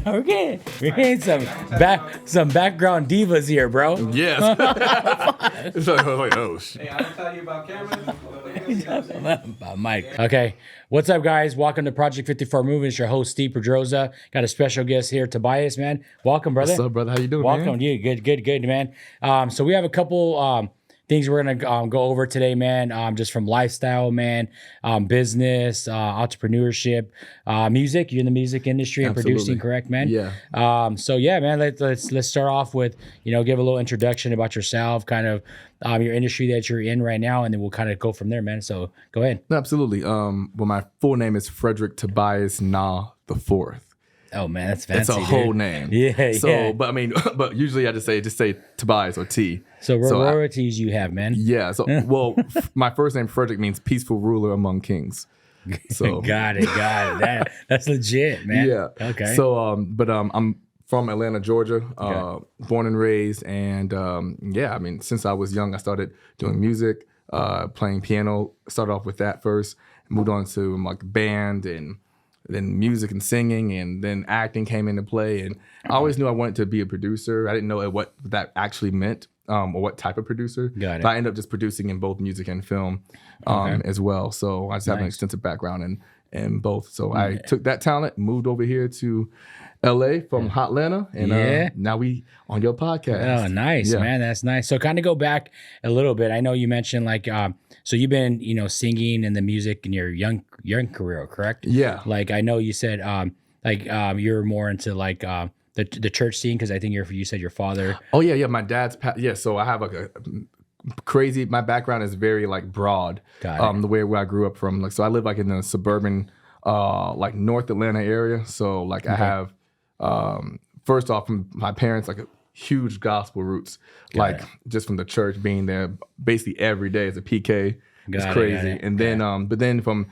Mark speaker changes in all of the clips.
Speaker 1: we're getting some background divas here, bro.
Speaker 2: Yes. It's like, oh shit.
Speaker 3: Hey, I don't tell you about cameras.
Speaker 1: About Mike. Okay. What's up, guys? Welcome to Project 54 Movie. It's your host, Steve Pedroza. Got a special guest here, Tabiyus, man. Welcome, brother.
Speaker 2: What's up, brother? How you doing,
Speaker 1: Welcome.
Speaker 2: man?
Speaker 1: You good, man. So we have a couple things we're gonna go over today, man. Just from lifestyle, man, business, entrepreneurship, music. You're in the music industry and
Speaker 2: Absolutely.
Speaker 1: producing, correct, man?
Speaker 2: Yeah.
Speaker 1: So yeah, man. Let's start off with give a little introduction about yourself, kind of your industry that you're in right now, and then we'll kind of go from there, man. So go ahead.
Speaker 2: No, absolutely. Well, my full name is Frederick Tabiyus Nah IV.
Speaker 1: Oh man, that's fancy.
Speaker 2: It's a whole name.
Speaker 1: Yeah.
Speaker 2: So,
Speaker 1: yeah.
Speaker 2: but usually I just say Tobias or T.
Speaker 1: So royalties you have, man.
Speaker 2: Yeah. So, well, my first name Frederick means peaceful ruler among kings. So
Speaker 1: got it. That's legit, man.
Speaker 2: yeah.
Speaker 1: Okay.
Speaker 2: So, I'm from Atlanta, Georgia, born and raised, and since I was young, I started doing music, playing piano. Started off with that first, moved on to like band and then music and singing, and then acting came into play. And I always knew I wanted to be a producer. I didn't know what that actually meant, or what type of producer.
Speaker 1: Got it.
Speaker 2: But I ended up just producing in both music and film as well. So I just have an extensive background in both. So I took that talent, moved over here to LA from Hotlanta, and now we on your podcast.
Speaker 1: Oh, nice, man. That's nice. So kind of go back a little bit. I know you mentioned so you've been, singing in the music in your young career, correct?
Speaker 2: Yeah.
Speaker 1: Like I know you said, you're more into the church scene because I think you said your father.
Speaker 2: Oh yeah. My dad's so I have like a crazy. My background is very like broad.
Speaker 1: Got it.
Speaker 2: The way where I grew up from. So I live like in the suburban, like North Atlanta area. So like I have, first off, from my parents, like a huge gospel roots, just from the church being there basically every day as a PK. It's crazy. And then, but then from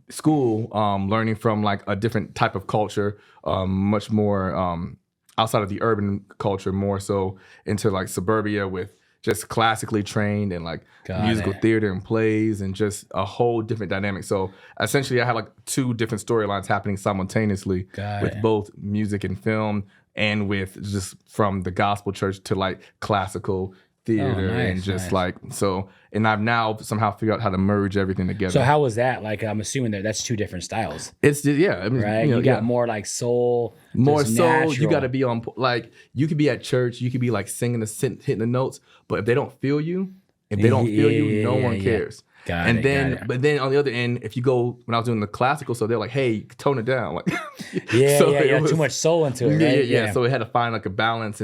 Speaker 2: school, learning from like a different type of culture, much more outside of the urban culture, more so into like suburbia with just classically trained and like musical theater and plays and just a whole different dynamic. So essentially I had like two different storylines happening simultaneously with both music and film and with just from the gospel church to like classical theater and just and I've now somehow figured out how to merge everything together.
Speaker 1: So how was that? Like I'm assuming that's two different styles.
Speaker 2: It's just, I mean,
Speaker 1: right? You got more like soul,
Speaker 2: more soul.
Speaker 1: Natural.
Speaker 2: You got to be on like you could be at church, you could be like singing hitting the notes, but if they don't feel you, no one cares. But then on the other end, if you go when I was doing the classical stuff, they're like, "Hey, tone it down." Like,
Speaker 1: too much soul into it. Right?
Speaker 2: Yeah. So it had to find like a balance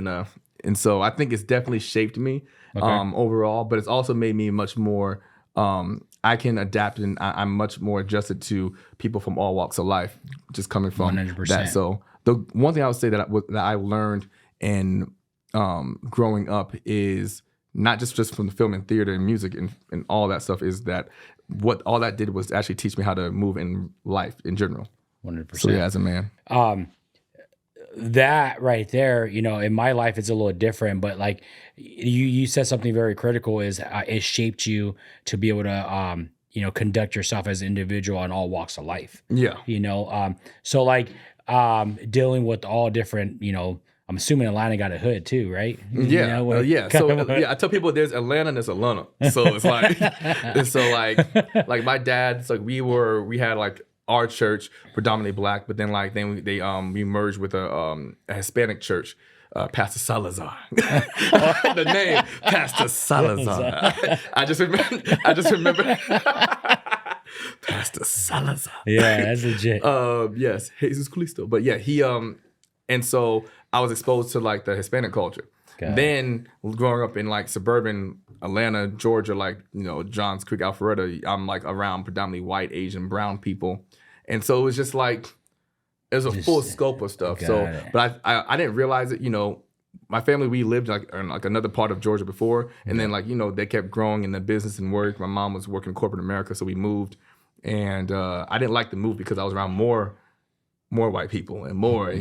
Speaker 2: and so I think it's definitely shaped me overall, but it's also made me much more. I can adapt and I'm much more adjusted to people from all walks of life, just coming from
Speaker 1: 100%.
Speaker 2: that. So the one thing I would say that I learned in growing up is not just from the film and theater and music and all that stuff, is that what all that did was actually teach me how to move in life in general.
Speaker 1: 100%.
Speaker 2: So yeah, as a man.
Speaker 1: That right there, in my life it's a little different, but like you said something very critical is it shaped you to be able to conduct yourself as an individual on all walks of life.
Speaker 2: Yeah.
Speaker 1: So like dealing with all different, I'm assuming Atlanta got a hood too, right?
Speaker 2: Yeah. So I tell people there's Atlanta and there's Atlanta. So it's like, like my dad, it's like we had like our church predominantly black, but then we merged with a Hispanic church, Pastor Salazar. The name Pastor Salazar. I just remember Pastor Salazar.
Speaker 1: Yeah, that's legit.
Speaker 2: Yes, Jesus Cristo. But yeah, he and so I was exposed to like the Hispanic culture. Then growing up in like suburban Atlanta, Georgia, like Johns Creek, Alpharetta, I'm like around predominantly white, Asian, brown people, and so it was just like it was a full scope of stuff. But I didn't realize it. My family, we lived like in like another part of Georgia before, and then they kept growing in the business and work. My mom was working in corporate America, so we moved, and I didn't like the move because I was around more white people and more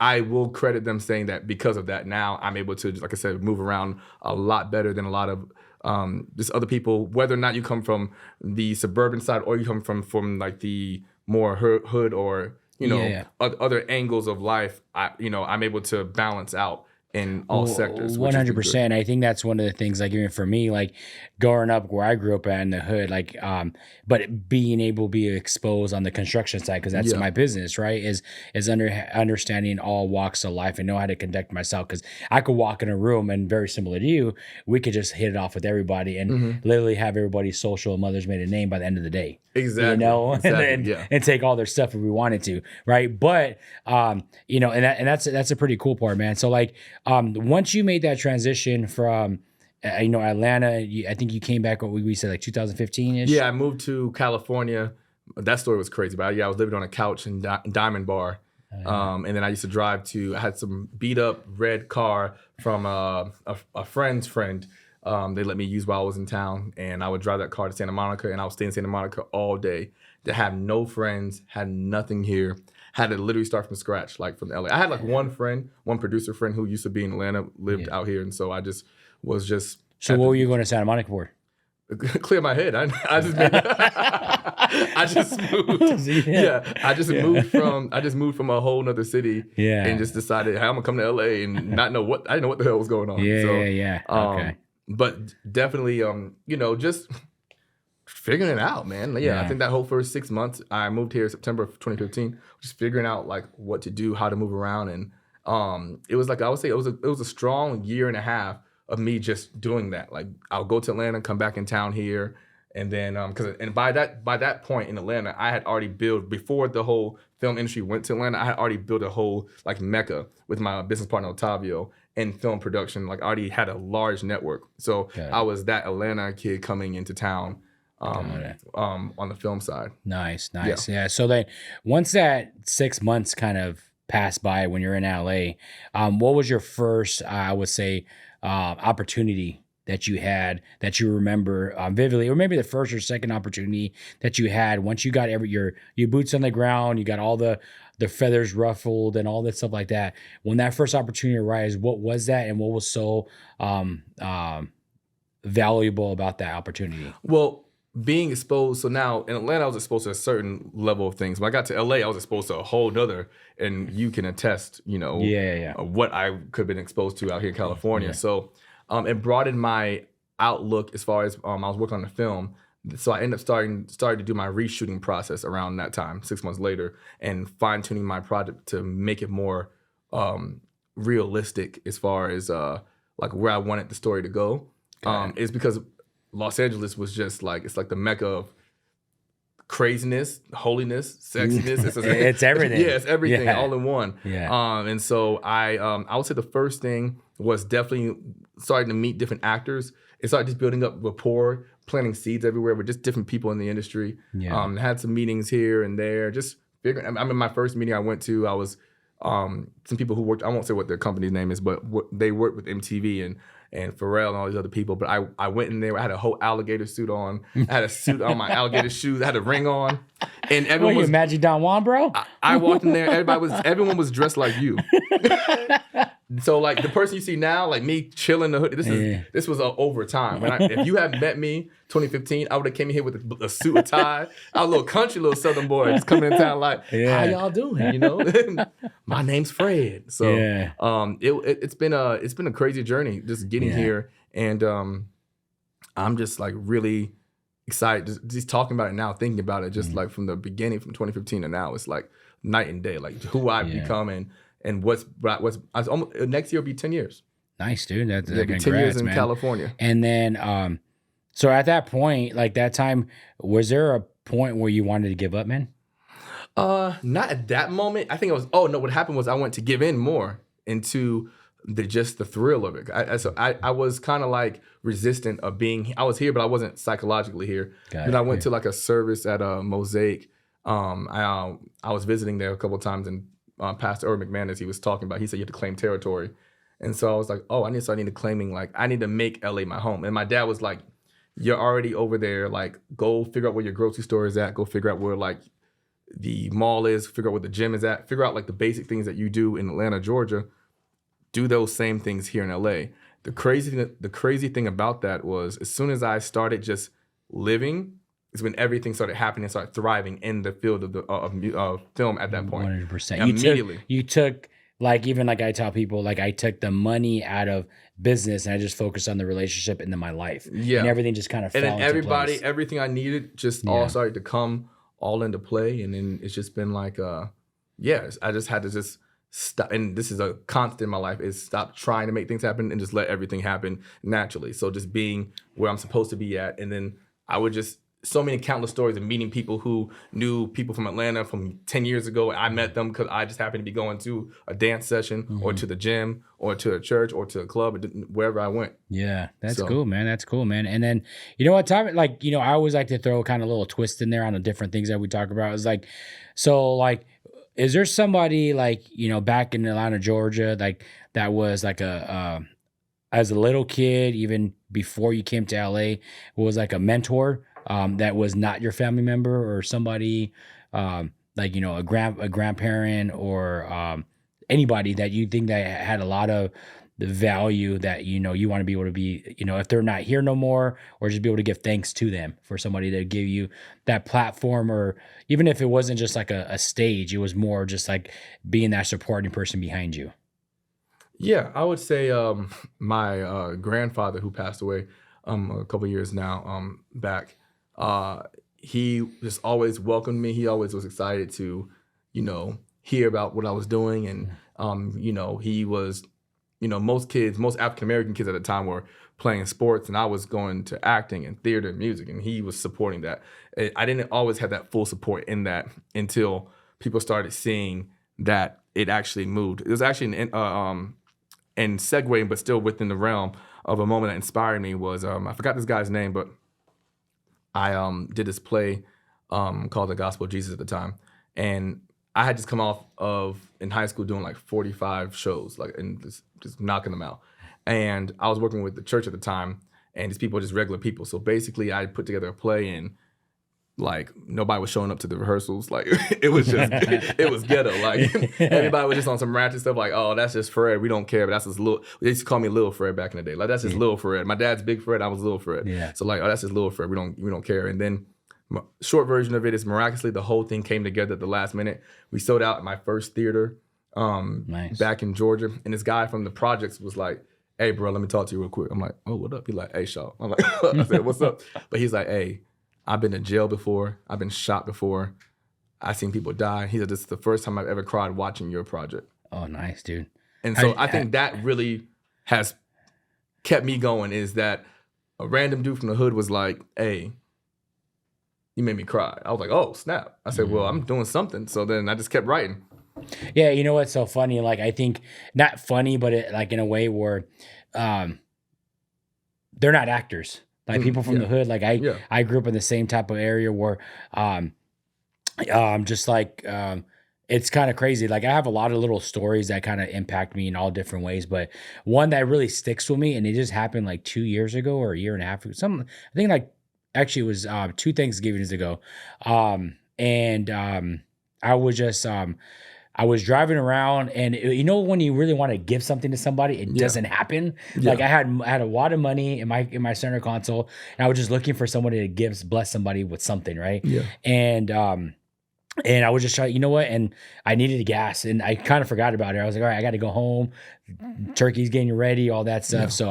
Speaker 2: I will credit them saying that because of that, now I'm able to, like I said, move around a lot better than a lot of just other people, whether or not you come from the suburban side or you come from like the more hood or other angles of life, I'm able to balance out in all sectors.
Speaker 1: 100%. I think that's one of the things, like even for me, like growing up where I grew up at in the hood, like but being able to be exposed on the construction side, because that's my business, right? Is understanding all walks of life and know how to conduct myself. Because I could walk in a room and, very similar to you, we could just hit it off with everybody and literally have everybody's social mother's maiden name by the end of the day.
Speaker 2: Exactly.
Speaker 1: And take all their stuff if we wanted to, right? But and that's a pretty cool part, man. So like once you made that transition from Atlanta, I think you came back, what we said, like 2015-ish.
Speaker 2: Yeah, I moved to California. That story was crazy, but I was living on a couch in Diamond Bar. And then I used to I had some beat up red car from a friend's friend. They let me use while I was in town, and I would drive that car to Santa Monica, and I would stay in Santa Monica all day. To have no friends, had nothing here, had to literally start from scratch, like from LA. I had like one producer friend who used to be in Atlanta, lived out here, and so I just was just.
Speaker 1: So what were you going to Santa Monica for?
Speaker 2: Clear my head. I just moved. I just moved from a whole nother city. And just decided, hey, I'm gonna come to LA and I didn't know what the hell was going on.
Speaker 1: Okay.
Speaker 2: But definitely, just figuring it out, man. I think that whole first 6 months, I moved here September of 2015, just figuring out like what to do, how to move around, and it was like, I would say it was a strong year and a half of me just doing that. Like I'll go to Atlanta, come back in town here, and then by that point in Atlanta, I had already built, before the whole film industry went to Atlanta, I had already built a whole like mecca with my business partner Otavio in film production. Like I already had a large network, so I was that Atlanta kid coming into town on the film side.
Speaker 1: Nice. Yeah. So then once that 6 months kind of passed by when you're in LA, what was your first, I would say, opportunity that you had that you remember vividly, or maybe the first or second opportunity that you had once you got your boots on the ground, you got all the feathers ruffled and all that stuff like that? When that first opportunity arose, what was that, and what was so valuable about that opportunity?
Speaker 2: Well, being exposed. So now in Atlanta, I was exposed to a certain level of things. When I got to LA, I was exposed to a whole nother, and you can attest, what I could have been exposed to out here in California. Yeah. So it broadened my outlook as far as I was working on the film. So I ended up started to do my reshooting process around that time, 6 months later, and fine tuning my project to make it more realistic as far as like where I wanted the story to go. Is because Los Angeles was just like, it's like the mecca of craziness, holiness, sexiness.
Speaker 1: It's everything.
Speaker 2: Yeah, it's everything all in one. Yeah. And so I would say the first thing was definitely starting to meet different actors. It started just building up rapport, planting seeds everywhere with just different people in the industry. Yeah. Had some meetings here and there, just figuring. I mean, my first meeting I went to, I was some people who worked, I won't say what their company's name is, but they worked with MTV and Pharrell and all these other people. But I went in there, I had a whole alligator suit on. I had a suit on, my alligator shoes, I had a ring on. And everyone was
Speaker 1: Magic Don Juan, bro?
Speaker 2: I walked in there, everyone was dressed like you. So like the person you see now, like me chilling the hood, this was over time. If you had met me 2015, I would have came in here with a suit, a tie. I was a little country, little Southern boy just coming in town like, how y'all doing? My name's Fred. So it's been a crazy journey just getting here, and I'm just like really excited just talking about it now, thinking about it, just like from the beginning, from 2015 to now, it's like night and day, like who I've become and what's almost, next year will be 10 years.
Speaker 1: Nice, dude. That's
Speaker 2: 10 years in California.
Speaker 1: And then so at that point, like that time, was there a point where you wanted to give up, man?
Speaker 2: Not at that moment. I think it was, what happened was I went to give in more into the thrill of it. I was kind of like resistant of being, I was here, but I wasn't psychologically here. Then I went to like a service at Mosaic. I was visiting there a couple of times, and Pastor Earl McManus, he was talking about, he said you have to claim territory. And so I was like, I need to claiming, like, I need to make LA my home. And my dad was like, you're already over there, like, go figure out where your grocery store is at, go figure out where, like, the mall is, figure out where the gym is at, figure out, like, the basic things that you do in Atlanta, Georgia, do those same things here in LA. The crazy thing about that was, as soon as I started just living is when everything started happening and started thriving in the field of film at that point.
Speaker 1: 100%.
Speaker 2: Immediately.
Speaker 1: You took like, even like I tell people, like I took the money out of business and I just focused on the relationship and then my life.
Speaker 2: Yeah.
Speaker 1: And everything just kind of fell
Speaker 2: And then
Speaker 1: into place.
Speaker 2: everything I needed just all started to come all into play. And then it's just been like, I just had to just stop. And this is a constant in my life, is stop trying to make things happen and just let everything happen naturally. So just being where I'm supposed to be at. And then I would just, so many countless stories of meeting people who knew people from Atlanta from 10 years ago. I met them because I just happened to be going to a dance session or to the gym or to a church or to a club or wherever I went.
Speaker 1: Yeah, that's cool, man. That's cool, man. And then, you know what, Tom, like, you know, I always like to throw kind of a little twist in there on the different things that we talk about. It's like, so like, is there somebody like, you know, back in Atlanta, Georgia, like that was like as a little kid, even before you came to LA, was like a mentor that was not your family member or somebody like, you know, a grandparent or anybody that you think that had a lot of the value that, you know, you want to be able to be, you know, if they're not here no more, or just be able to give thanks to them for somebody to give you that platform, or even if it wasn't just like a stage, it was more just like being that supporting person behind you.
Speaker 2: Yeah, I would say my grandfather, who passed away a couple years now back, he just always welcomed me. He always was excited to, you know, hear about what I was doing. And, you know, he was, you know, most African-American kids at the time were playing sports, and I was going to acting and theater and music, and he was supporting that. I didn't always have that full support in that until people started seeing that it actually moved. It was actually and segueing, but still within the realm of a moment that inspired me was, I forgot this guy's name, but I did this play called The Gospel of Jesus at the time. And I had just come off of, in high school, doing like 45 shows, like, and just knocking them out. And I was working with the church at the time, and these people were just regular people. So basically I put together a play, and like nobody was showing up to the rehearsals. Like it was just, it was ghetto. Like everybody was just on some ratchet stuff. Like, oh, that's just Fred. We don't care. But that's just little. They used to call me Little Fred back in the day. Like that's just Little Fred. My dad's Big Fred. I was Little Fred. Yeah. So like, oh, that's just Little Fred. We don't care. And then short version of it is miraculously the whole thing came together at the last minute. We sold out at my first theater back in Georgia. And this guy from the projects was like, hey, bro, let me talk to you real quick. I'm like, oh, what up? He's like, hey, Shaw. I'm like, I said, what's up? But he's like, hey, I've been in jail before. I've been shot before. I've seen people die. He said, this is the first time I've ever cried watching your project.
Speaker 1: Oh, nice, dude.
Speaker 2: And so I think that really has kept me going, is that a random dude from the hood was like, hey, you made me cry. I was like, oh, snap. I said, well, I'm doing something. So then I just kept writing.
Speaker 1: Yeah, you know what's so funny? Like, I think, not funny, but it, like in a way where they're not actors. Like people from the hood, like I grew up in the same type of area where, just like, it's kind of crazy. Like I have a lot of little stories that kind of impact me in all different ways, but one that really sticks with me, and it just happened like 2 years ago or a year and a half ago. I think like actually it was 2 Thanksgivings ago, I was just I was driving around, and you know when you really want to give something to somebody, it doesn't happen. Yeah. Like I had a lot of money in my center console, and I was just looking for somebody to bless somebody with something, right? Yeah. And I was just trying, you know what? And I needed gas, and I kind of forgot about it. I was like, all right, I got to go home. Turkey's getting ready, all that stuff. Yeah. So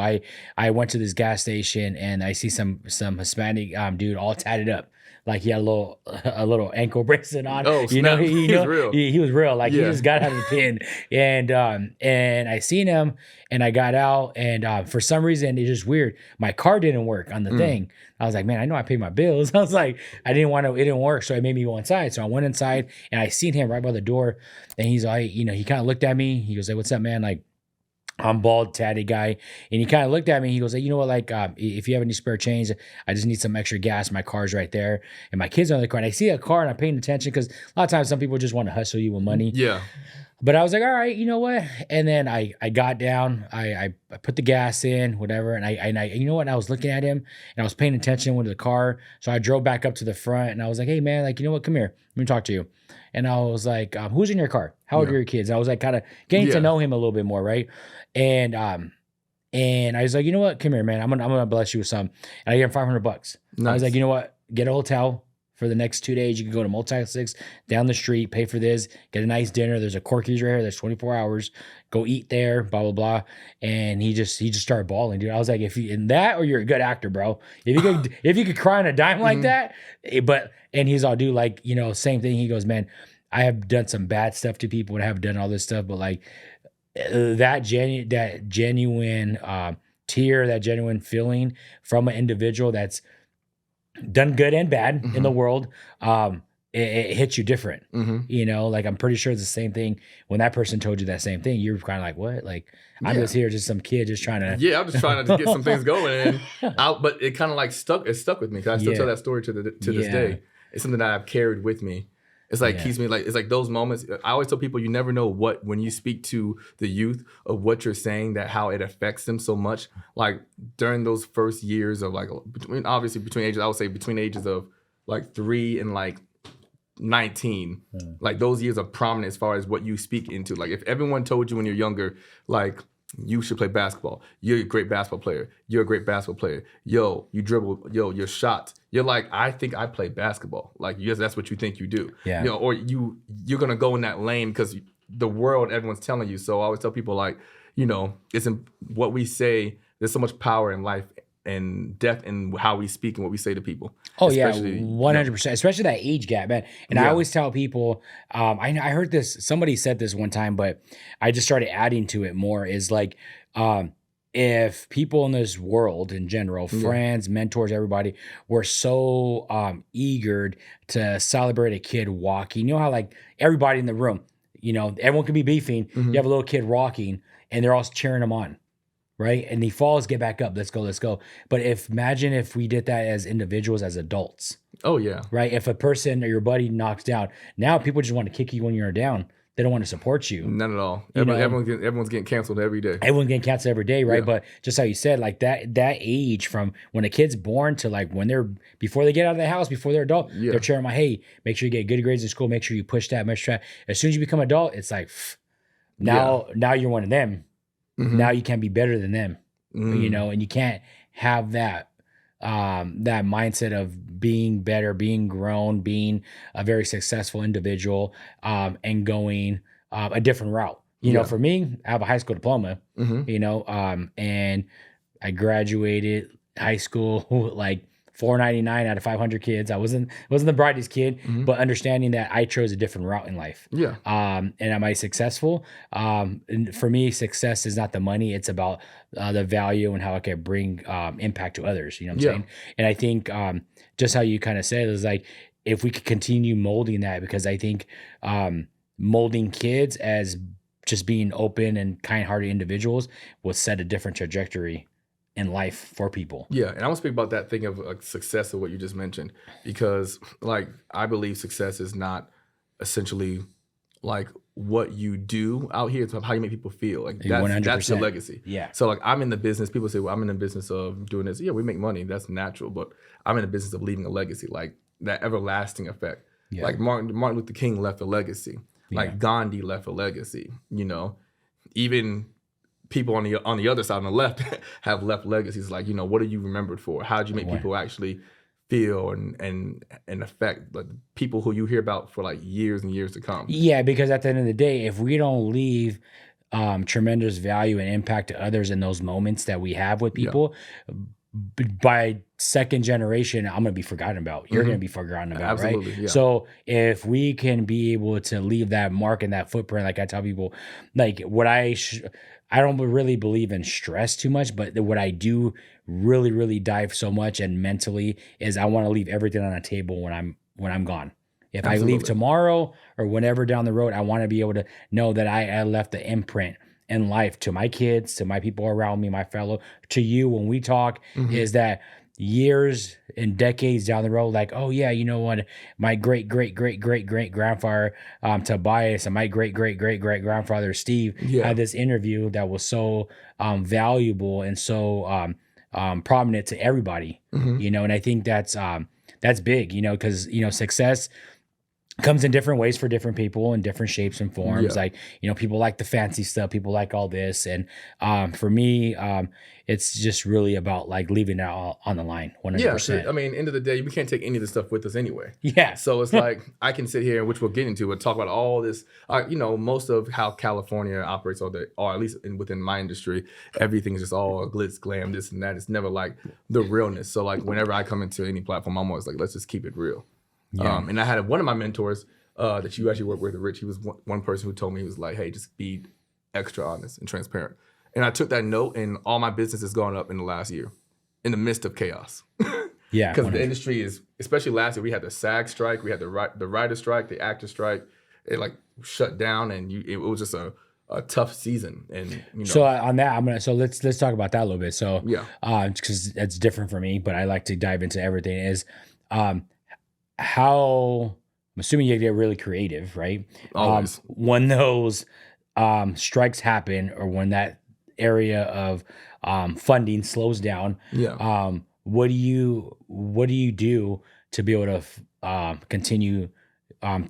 Speaker 1: I went to this gas station, and I see some Hispanic dude all tatted up. Like he had a little ankle bracelet on. Oh, you know, he was real. He was real. Like he just got out of the pin, and I seen him, and I got out, and for some reason it's just weird. My car didn't work on the thing. I was like, man, I know I paid my bills. I was like, it didn't work, so it made me go inside. So I went inside, and I seen him right by the door, and he's like, you know, he kind of looked at me. He goes, like, what's up, man? Like, I'm bald, tatted guy. And he kind of looked at me. He goes, like, you know what, like, if you have any spare change, I just need some extra gas. My car's right there. And my kids are in the car. And I see a car, and I'm paying attention because a lot of times some people just want to hustle you with money. Yeah. But I was like, all right, you know what? And then I got down. I put the gas in, whatever. And I you know what? I was looking at him, and I was paying attention with the car. So I drove back up to the front, and I was like, hey, man, like, you know what? Come here. Let me talk to you. And I was like, who's in your car? How old are your kids? And I was like kind of getting to know him a little bit more, right? And I was like, you know what? Come here, man. I'm gonna bless you with some. And I gave him $500. Nice. I was like, you know what? get a hotel for the next 2 days. You can go to Multi 6 down the street, pay for this, get a nice dinner. There's a Corky's right here. There's 24 hours. Go eat there, blah, blah, blah. And he just started bawling, dude. I was like, if you in that, or you're a good actor, bro. If you could cry on a dime like that, and he's all, dude, like, you know, same thing. He goes, man, I have done some bad stuff to people and have done all this stuff, but like that genuine tear, that genuine feeling from an individual that's done good and bad in the world, it hits you different. You know, like I'm pretty sure it's the same thing when that person told you that same thing. You're kind of like, what? Like I'm just here, just some kid just trying to.
Speaker 2: Yeah, I'm just trying to get some things going, but it kind of like stuck with me because I still tell that story to this day. It's something that I've carried with me. It's like keeps me like, it's like those moments. I always tell people, you never know when you speak to the youth of what you're saying, that how it affects them so much. Like during those first years of like between ages, I would say between ages of like 3 and like 19, like those years are prominent as far as what you speak into. Like if everyone told you when you're younger, like you should play basketball, you're a great basketball player, you're a great basketball player, yo, you dribble, yo, your shots, you're like, I think I play basketball. Like yes, that's what you think you do. You know, or you're gonna go in that lane because the world, everyone's telling you. So I always tell people, like, you know, it's in what we say. There's so much power in life and death in how we speak and what we say to people.
Speaker 1: Oh yeah, 100%. Especially that age gap, man. And I always tell people, I heard this, somebody said this one time, but I just started adding to it more. Is like, if people in this world in general, friends, mentors, everybody, were so eager to celebrate a kid walking. You know how like everybody in the room, you know, everyone can be beefing. You have a little kid walking, and they're all cheering him on. Right. And he falls, get back up. Let's go. But imagine if we did that as individuals, as adults.
Speaker 2: Oh, yeah.
Speaker 1: Right. If a person or your buddy knocks down, now people just want to kick you when you're down. They don't want to support you.
Speaker 2: None at all. Everyone's getting canceled every day.
Speaker 1: Everyone's getting canceled every day. Right. Yeah. But just how you said, like that age from when a kid's born to like when before they get out of the house, before they're adult, they're cheering my, hey, make sure you get good grades in school. Make sure you push that. As soon as you become adult, it's like, now you're one of them. Now you can't be better than them, you know, and you can't have that mindset of being better, being grown, being a very successful individual, and going a different route. You know, for me, I have a high school diploma, you know, and I graduated high school like 499 out of 500 kids. I wasn't the brightest kid, but understanding that I chose a different route in life. Yeah. And am I successful? And for me, success is not the money. It's about the value and how I can bring impact to others. You know what I'm saying? And I think just how you kind of said is like, if we could continue molding that, because I think molding kids as just being open and kind-hearted individuals will set a different trajectory in life for people. Yeah,
Speaker 2: and I want to speak about that thing of success of what you just mentioned, because like I believe success is not essentially like what you do out here. It's how you make people feel. Like that's your legacy. Yeah. So like I'm in the business. People say, well, I'm in the business of doing this. Yeah, we make money. That's natural. But I'm in the business of leaving a legacy, like that everlasting effect. Yeah. Like Martin Luther King left a legacy. Like Gandhi left a legacy. You know, even people on the other side, on the left, have left legacies. Like, you know, what are you remembered for? How did you make people actually feel and affect like people who you hear about for like years and years to come?
Speaker 1: Yeah, because at the end of the day, if we don't leave tremendous value and impact to others in those moments that we have with people, by second generation, I'm going to be forgotten about. You're going to be forgotten about, absolutely, right? Yeah. So if we can be able to leave that mark and that footprint, like I tell people, like what I don't really believe in stress too much, but what I do really, really dive so much and mentally is I want to leave everything on the table when I'm gone. If absolutely. I leave tomorrow or whenever down the road, I want to be able to know that I left the imprint in life to my kids, to my people around me, my fellow, to you when we talk, is that years and decades down the road, like, oh yeah, you know what, my great grandfather Tobias and my great grandfather Steve had this interview that was so valuable and so prominent to everybody, you know, and I think that's big, you know, because, you know, success comes in different ways for different people in different shapes and forms.
Speaker 2: Yeah.
Speaker 1: Like, people like the fancy stuff, people like all this. And for me, it's just really about like leaving it all on the line 100%.
Speaker 2: Yeah, so, I mean, end of the day, we can't take any of this stuff with us anyway.
Speaker 1: Yeah.
Speaker 2: So it's like I can sit here, which we'll get into, and talk about all this. Most of how California operates, or at least within my industry, everything's just all glitz, glam, this and that. It's never like the realness. So like whenever I come into any platform, I'm always like, let's just keep it real. Yeah. And I had one of my mentors that you actually work with, Rich. He was one person who told me, he was like, hey, just be extra honest and transparent. And I took that note, and all my business has gone up in the last year in the midst of chaos.
Speaker 1: Yeah.
Speaker 2: Because the industry is, especially last year, we had the SAG strike, we had the writer strike, the actor strike. It like shut down, and it was just a tough season. And
Speaker 1: so on that, so let's talk about that a little bit. So
Speaker 2: yeah,
Speaker 1: because it's different for me, but I like to dive into everything. Is how I'm assuming you get really creative, right?
Speaker 2: Always.
Speaker 1: When those strikes happen, or when that area of funding slows down,
Speaker 2: yeah.
Speaker 1: What do you do to be able to continue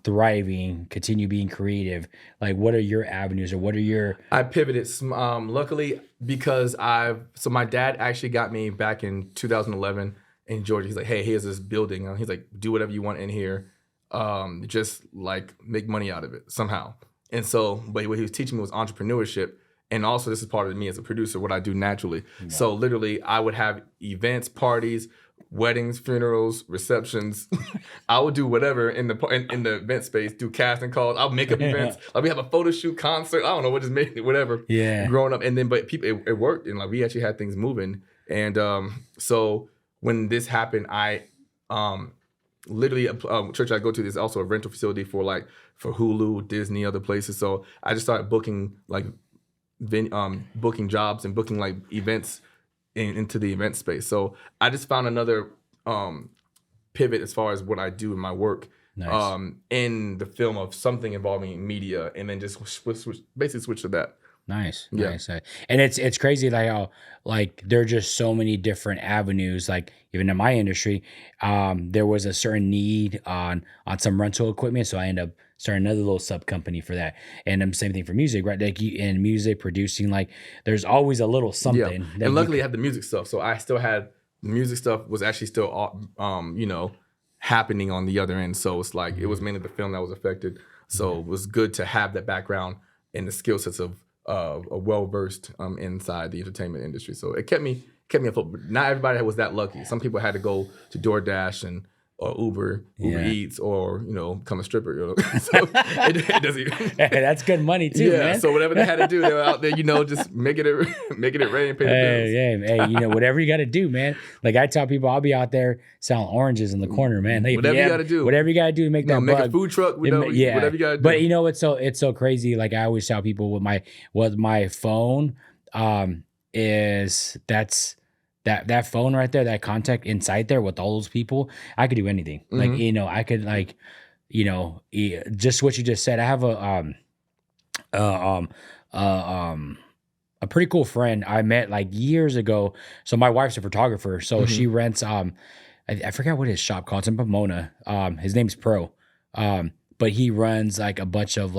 Speaker 1: thriving, continue being creative? Like, what are your avenues, or what are your?
Speaker 2: I pivoted, luckily, because my dad actually got me back in 2011 in Georgia. He's like, hey, here's this building. And he's like, do whatever you want in here. Just like make money out of it somehow. And so, but what he was teaching me was entrepreneurship. And also, this is part of me as a producer, what I do naturally. Yeah. So literally, I would have events, parties, weddings, funerals, receptions. I would do whatever in the event space, do casting calls. I'll make up events. Like we have a photo shoot, concert. I don't know what, just make it, whatever.
Speaker 1: Yeah.
Speaker 2: Growing up, and then but people, it worked, and like we actually had things moving. And so when this happened, I literally church I go to is also a rental facility for Hulu, Disney, other places. So I just started booking booking jobs and booking like events into the event space. So I just found another pivot as far as what I do in my work.
Speaker 1: Nice.
Speaker 2: In the film of something involving media, and then just basically switch to that.
Speaker 1: Nice. And it's crazy like how like there are just so many different avenues. Like even in my industry, there was a certain need on some rental equipment, so I ended up starting another little sub company for that. And same thing for music, right? Like in music producing, like there's always a little something.
Speaker 2: Yeah. And luckily I had the music stuff, so I still had the music stuff was actually still happening on the other end. So it's like it was mainly the film that was affected. So it was good to have that background and the skill sets of a well-versed inside the entertainment industry. So it kept me afloat. But not everybody was that lucky. Some people had to go to DoorDash or Uber Eats, or become a stripper. So it doesn't.
Speaker 1: That's good money too, man.
Speaker 2: So whatever they had to do, they were out there, just making it rain, pay the bills.
Speaker 1: Hey, whatever you got to do, man. Like I tell people, I'll be out there selling oranges in the corner, man. Like,
Speaker 2: whatever you got to do,
Speaker 1: whatever you got to do to make that
Speaker 2: make
Speaker 1: bug.
Speaker 2: a food truck. Whatever you got to do.
Speaker 1: But it's so crazy. Like I always tell people with my phone, is that phone right there, that contact inside there with all those people, I could do anything.
Speaker 2: Mm-hmm.
Speaker 1: Like, I could just what you just said. I have a pretty cool friend I met like years ago. So my wife's a photographer. So she rents, I forgot what his shop called. It's in Pomona. His name's Pro. But he runs like a bunch of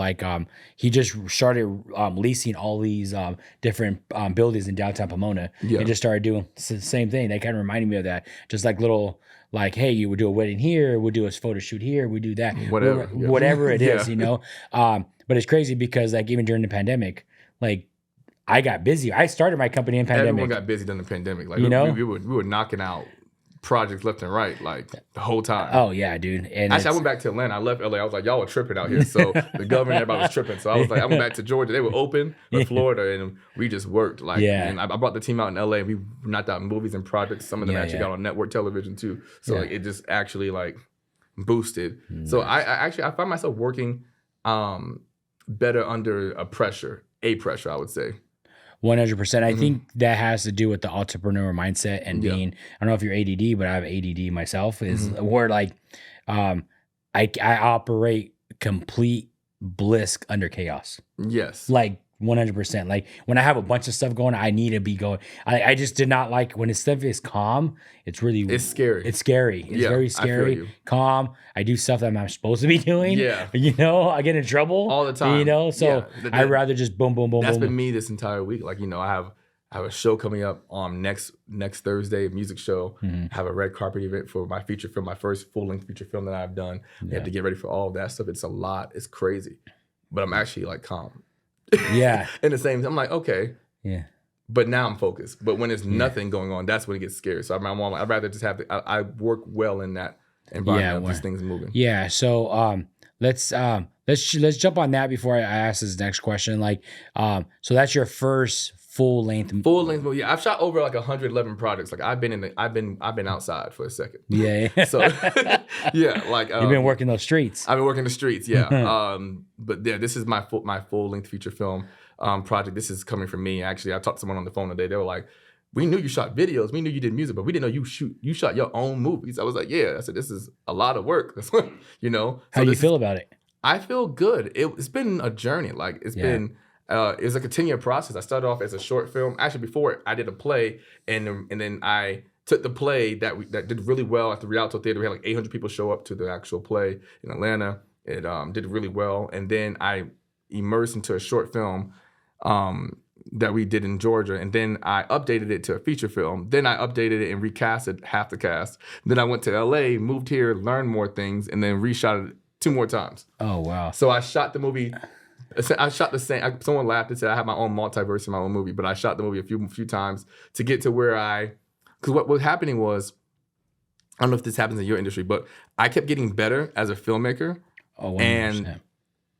Speaker 1: he just started leasing all these different buildings in downtown Pomona, and just started doing the same thing. They kind of reminded me of that, just like little hey, you would do a wedding here, we'll do a photo shoot here, we do that, whatever it is, But it's crazy because like even during the pandemic, like I got busy. I started my company in pandemic.
Speaker 2: Everyone got busy during the pandemic. Like we were knocking out projects left and right, like the whole time.
Speaker 1: Oh yeah, dude. And
Speaker 2: actually, I went back to Atlanta. I left LA. I was like, y'all were tripping out here. So the governor, everybody was tripping. So I was like, I went back to Georgia. They were open, but Florida, and we just worked. And I brought the team out in LA. And we knocked out movies and projects. Some of them actually got on network television too. So like it just actually like boosted. Nice. So I find myself working better under pressure, I would say.
Speaker 1: 100%. I think that has to do with the entrepreneur mindset and being, I don't know if you're ADD, but I have ADD myself, is where like, I operate complete bliss under chaos.
Speaker 2: Yes.
Speaker 1: Like 100%. Like when I have a bunch of stuff going, I need to be going. I just did not like when stuff is calm. It's really
Speaker 2: It's scary.
Speaker 1: It's scary. It's
Speaker 2: Yeah,
Speaker 1: very
Speaker 2: I feel
Speaker 1: scary.
Speaker 2: you.
Speaker 1: Calm. I do stuff that I'm not supposed to be doing.
Speaker 2: Yeah.
Speaker 1: You know, I get in trouble
Speaker 2: All the time.
Speaker 1: You know, so
Speaker 2: Yeah.
Speaker 1: I'd rather just boom, boom, boom,
Speaker 2: That's
Speaker 1: boom.
Speaker 2: been me this entire week. Like, you know, I have a show coming up on next Thursday, a music show. I have a red carpet event for my feature film, my first full-length feature film that I've done. We have to get ready for all of that stuff. It's a lot. It's crazy. But I'm actually like calm.
Speaker 1: Yeah.
Speaker 2: In the same, I'm like, okay.
Speaker 1: Yeah.
Speaker 2: But now I'm focused. But when there's nothing going on, that's when it gets scary. So I'd rather just have I work well in that environment of these things moving.
Speaker 1: Yeah. So let's jump on that before I ask this next question. Like, so that's your first full length
Speaker 2: movie. Yeah, I've shot over like 111 projects. Like I've been outside for a second.
Speaker 1: Yeah.
Speaker 2: So yeah, like
Speaker 1: you've been working those streets.
Speaker 2: I've been working the streets. Yeah. But yeah, this is my full length feature film project. This is coming from me. Actually, I talked to someone on the phone today. They were like, "We knew you shot videos. We knew you did music, but we didn't know you shot your own movies." I was like, "Yeah." I said, "This is a lot of work." You know.
Speaker 1: How do you feel about it?
Speaker 2: I feel good. It's been a journey. Like it's been. It was like a 10-year process. I started off as a short film. Actually, before I did a play, and then I took the play that did really well at the Rialto Theater. We had like 800 people show up to the actual play in Atlanta. It did really well, and then I immersed into a short film that we did in Georgia, and then I updated it to a feature film. Then I updated it and recasted half the cast. Then I went to LA, moved here, learned more things, and then reshot it 2 more times.
Speaker 1: Oh wow!
Speaker 2: So I shot the movie. I shot the same. Someone laughed and said I have my own multiverse in my own movie, but I shot the movie a few times to get to where because what was happening was, I don't know if this happens in your industry, but I kept getting better as a filmmaker, and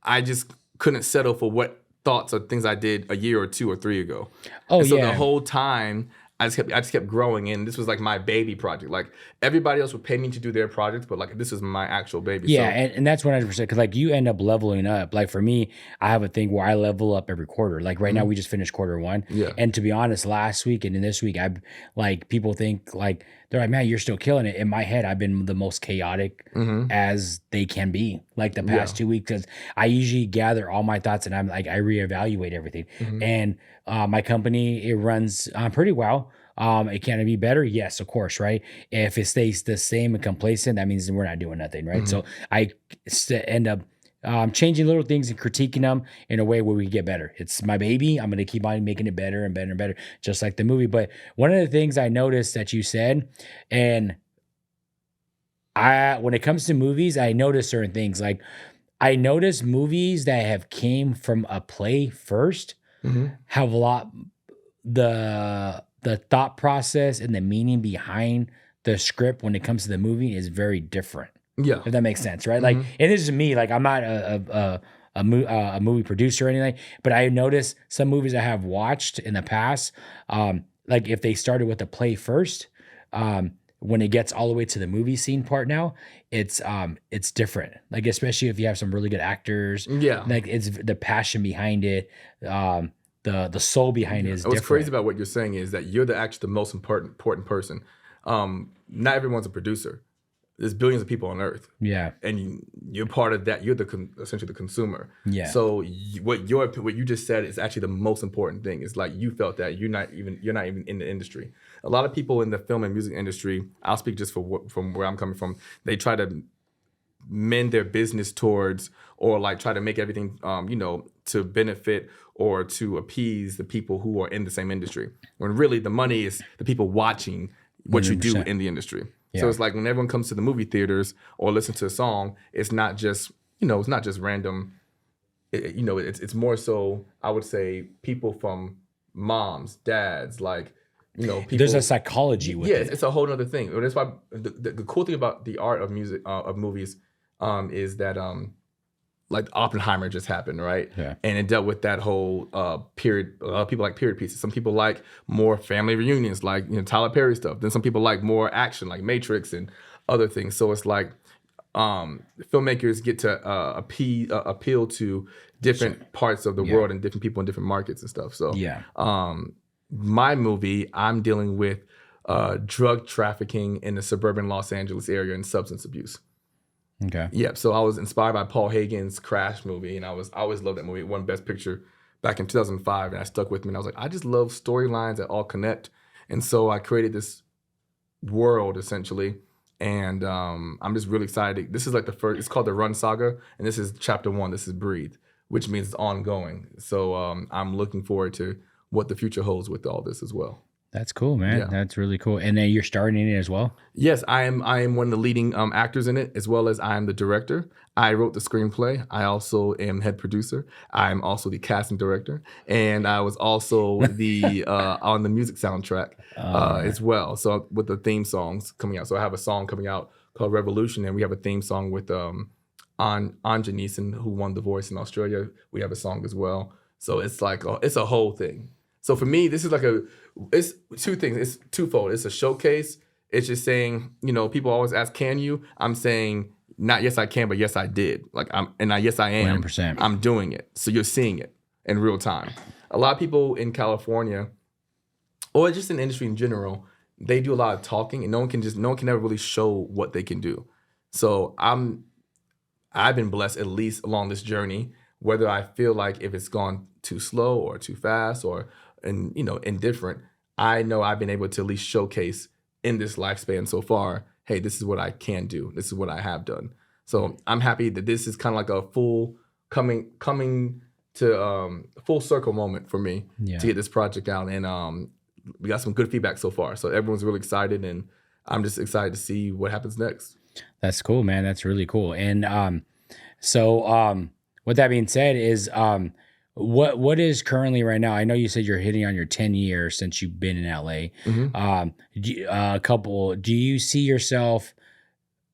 Speaker 2: I just couldn't settle for what thoughts or things I did a year or 2 or 3 ago. So the whole time I just kept growing, and this was like my baby project. Like everybody else would pay me to do their projects, but like this is my actual baby.
Speaker 1: Yeah, and that's 100%. Because like you end up leveling up. Like for me, I have a thing where I level up every quarter. Like right now, we just finished quarter 1.
Speaker 2: Yeah.
Speaker 1: And to be honest, last week and in this week, I like people think like they're like, man, you're still killing it. In my head, I've been the most chaotic as they can be. Like the past 2 weeks, because I usually gather all my thoughts and I'm like I reevaluate everything. And my company, it runs pretty well. It can be better? Yes, of course, right? If it stays the same and complacent, that means we're not doing nothing, right? So I end up changing little things and critiquing them in a way where we get better. It's my baby. I'm going to keep on making it better and better and better, just like the movie. But one of the things I noticed that you said, and when it comes to movies, I notice certain things. Like I notice movies that have came from a play first have a lot the thought process and the meaning behind the script when it comes to the movie is very different.
Speaker 2: Yeah,
Speaker 1: if that makes sense, right? Like, and this is me. Like, I'm not a movie producer or anything, but I noticed some movies I have watched in the past. Like, if they started with the play first, when it gets all the way to the movie scene part now, it's different. Like, especially if you have some really good actors.
Speaker 2: Yeah,
Speaker 1: like it's the passion behind it. The soul behind it is
Speaker 2: What's
Speaker 1: different.
Speaker 2: crazy about what you're saying is that you're actually the most important person. Not everyone's a producer. There's billions of people on Earth. Yeah, and you're part of that. You're essentially the consumer. Yeah. So what you just said is actually the most important thing. It's like you felt that you're not even in the industry. A lot of people in the film and music industry, I'll speak just from where I'm coming from. They try to mend their business towards, or like try to make everything to benefit or to appease the people who are in the same industry, when really the money is the people watching what 100%. You do in the industry. Yeah. So it's like when everyone comes to the movie theaters or listen to a song, it's not just it's not just random. It's more so, I would say, people from moms, dads, like people.
Speaker 1: There's a psychology with it.
Speaker 2: Yeah, it's a whole other thing. That's why the cool thing about the art of music of movies is that like Oppenheimer just happened, right? Yeah. And it dealt with that whole period. A lot of people like period pieces. Some people like more family reunions, like Tyler Perry stuff. Then some people like more action, like Matrix and other things. So it's like filmmakers get to appeal to different parts of the world and different people in different markets and stuff. So my movie, I'm dealing with drug trafficking in the suburban Los Angeles area and substance abuse. Okay. Yeah. So I was inspired by Paul Hagen's Crash movie, and I always loved that movie. It won Best Picture back in 2005, and I stuck with me. And I was like, I just love storylines that all connect. And so I created this world essentially. And I'm just really excited. This is like the first, it's called the Run Saga. And this is chapter 1. This is Breathe, which means it's ongoing. So I'm looking forward to what the future holds with all this as well.
Speaker 1: That's cool, man.
Speaker 2: Yeah.
Speaker 1: That's really cool. And then you're starring in it as well?
Speaker 2: Yes, I am one of the leading actors in it, as well as I am the director. I wrote the screenplay. I also am head producer. I'm also the casting director. And I was also the on the music soundtrack as well. So with the theme songs coming out. So I have a song coming out called Revolution, and we have a theme song with Anja Neeson, who won The Voice in Australia. We have a song as well. So it's like, it's a whole thing. So for me, this is like it's two things. It's twofold. It's a showcase. It's just saying, people always ask, can you? I'm saying, not yes I can, but yes I did. Yes I am.
Speaker 1: 100%.
Speaker 2: I'm doing it. So you're seeing it in real time. A lot of people in California, or just in the industry in general, they do a lot of talking, and no one can ever really show what they can do. So I've been blessed, at least along this journey, whether I feel like if it's gone too slow or too fast or indifferent, I know I've been able to at least showcase in this lifespan so far, hey, this is what I can do. This is what I have done. So I'm happy that this is kind of like a full coming to full circle moment for me to get this project out. And we got some good feedback so far. So everyone's really excited, and I'm just excited to see what happens next.
Speaker 1: That's cool, man. That's really cool. And so with that being said, is what is currently right now? I know you said you're hitting on your 10 years since you've been in LA.
Speaker 2: Mm-hmm.
Speaker 1: Do you see yourself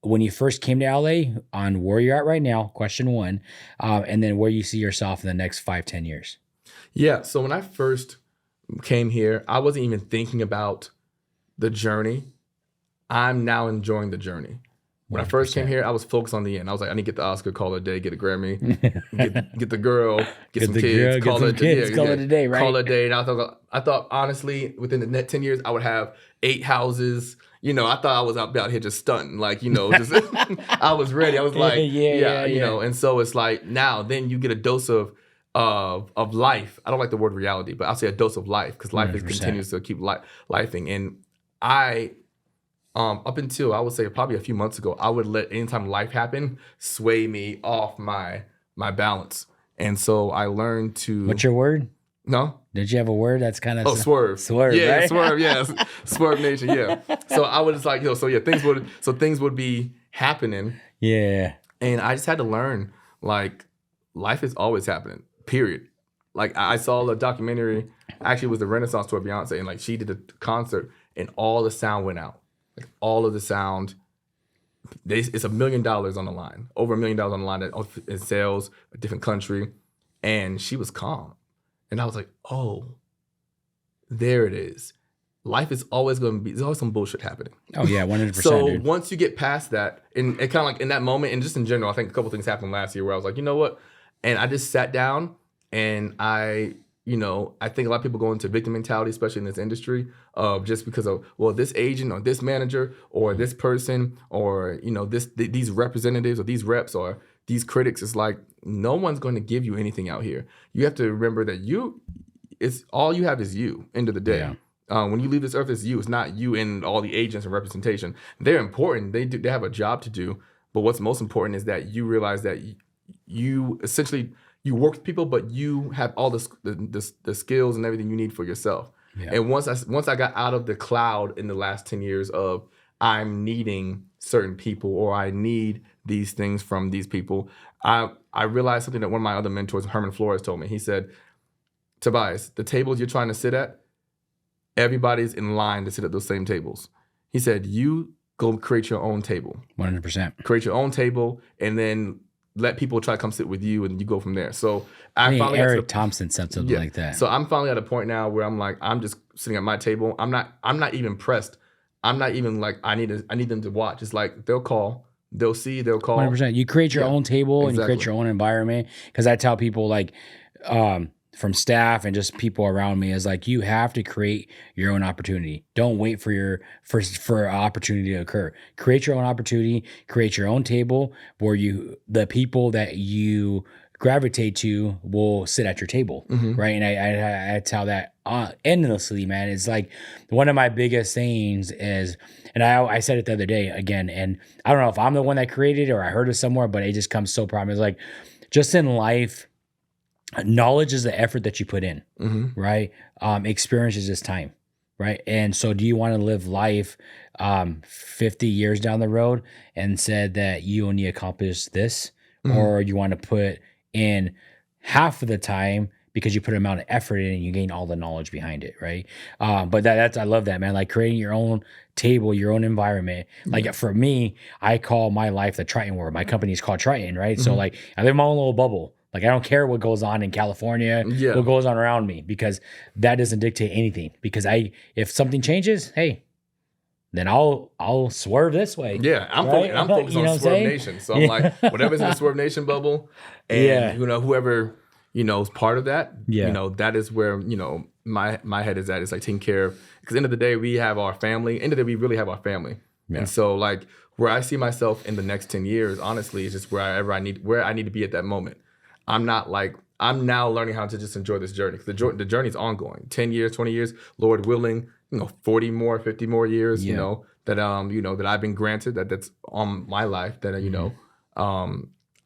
Speaker 1: when you first came to LA on where you're at right now? Question 1, and then where you see yourself in the next 5-10 years?
Speaker 2: Yeah. So when I first came here, I wasn't even thinking about the journey. I'm now enjoying the journey. When 100%. I first came here, I was focused on the end. I was like, I need to get the Oscar, call it a day, get a Grammy, get the girl, get some kids, call it a day, right? Call it a day. And I thought honestly, within the next 10 years, I would have 8 houses. I thought I was out here just stunting, just I was ready. I was like, And so it's like now, then you get a dose of life. I don't like the word reality, but I'll say a dose of life, because life continues to keep lifing. And I. Up until, I would say, probably a few months ago, I would let anytime life happen sway me off my balance. And so I learned to...
Speaker 1: What's your word?
Speaker 2: No?
Speaker 1: Did you have a word that's kind of...
Speaker 2: Oh, swerve.
Speaker 1: Swerve,
Speaker 2: yeah,
Speaker 1: right?
Speaker 2: Swerve, yes. Swerve nation, yeah. So I was just like, things would be happening.
Speaker 1: Yeah.
Speaker 2: And I just had to learn, life is always happening, period. I saw the documentary, actually it was the Renaissance tour of Beyonce, and she did a concert, and all the sound went out. All of the sound, it's $1 million on the line, over $1 million on the line in sales, a different country, and she was calm. And I was like, oh, there it is. Life is always going to be, there's always some bullshit happening.
Speaker 1: Oh yeah, 100%.
Speaker 2: So
Speaker 1: dude.
Speaker 2: Once you get past that, and it kind of in that moment, and just in general, I think a couple things happened last year where I was like, you know what? And I just sat down, and I think a lot of people go into victim mentality, especially in this industry, of just because of, this agent or this manager or this person or, these representatives or these reps or these critics. It's like, no one's going to give you anything out here. You have to remember that it's all you have is you, end of the day. Yeah. When you leave this earth, it's you. It's not you and all the agents and representation. They're important. They have a job to do. But what's most important is that you realize that you essentially... You work with people, but you have all the skills and everything you need for yourself. Yeah. And once I got out of the cloud in the last 10 years of I'm needing certain people or I need these things from these people, I realized something that one of my other mentors, Herman Flores, told me. He said, Tabiyus, the tables you're trying to sit at, everybody's in line to sit at those same tables. He said, you go create your own table.
Speaker 1: 100%.
Speaker 2: Create your own table, and then let people try to come sit with you, and you go from there. So
Speaker 1: I mean, Eric Thompson said something like that.
Speaker 2: So I'm finally at a point now where I'm like, I'm just sitting at my table. I'm not even pressed. I'm not even like, I need them to watch. It's like they'll call, they'll see, they'll call.
Speaker 1: 100%. You create your own table and you create your own environment. Because I tell people from staff and just people around me is like, you have to create your own opportunity. Don't wait for an opportunity to occur. Create your own opportunity, create your own table where the people that you gravitate to will sit at your table, right? And I tell that endlessly, man. It's like one of my biggest things is, and I said it the other day again, and I don't know if I'm the one that created it or I heard it somewhere, but it just comes so prominent. It's like, just in life, knowledge is the effort that you put in, right? Experience is just time, right? And so do you want to live life 50 years down the road and said that you only accomplished this, or you want to put in half of the time because you put an amount of effort in and you gain all the knowledge behind it, right? But that's I love that, man. Like creating your own table, your own environment. Like for me, I call my life the Triton world. My company is called Triton, right? So like I live in my own little bubble. Like I don't care what goes on in California, what goes on around me, because that doesn't dictate anything. Because if something changes, hey, then I'll swerve this way.
Speaker 2: Yeah, I'm focused
Speaker 1: You know
Speaker 2: on
Speaker 1: what I'm
Speaker 2: Swerve
Speaker 1: saying?
Speaker 2: Nation. So I'm like, whatever's in the Swerve Nation bubble, and whoever is part of that, that is where my head is at. It's like taking care of, because end of the day we have our family. End of the day we really have our family, and so like where I see myself in the next 10 years, honestly, is just where I need to be at that moment. I'm now learning how to just enjoy this journey, because the journey is ongoing. 10 years, 20 years, Lord willing, 40 more, 50 more years, that I've been granted, that's on my life, that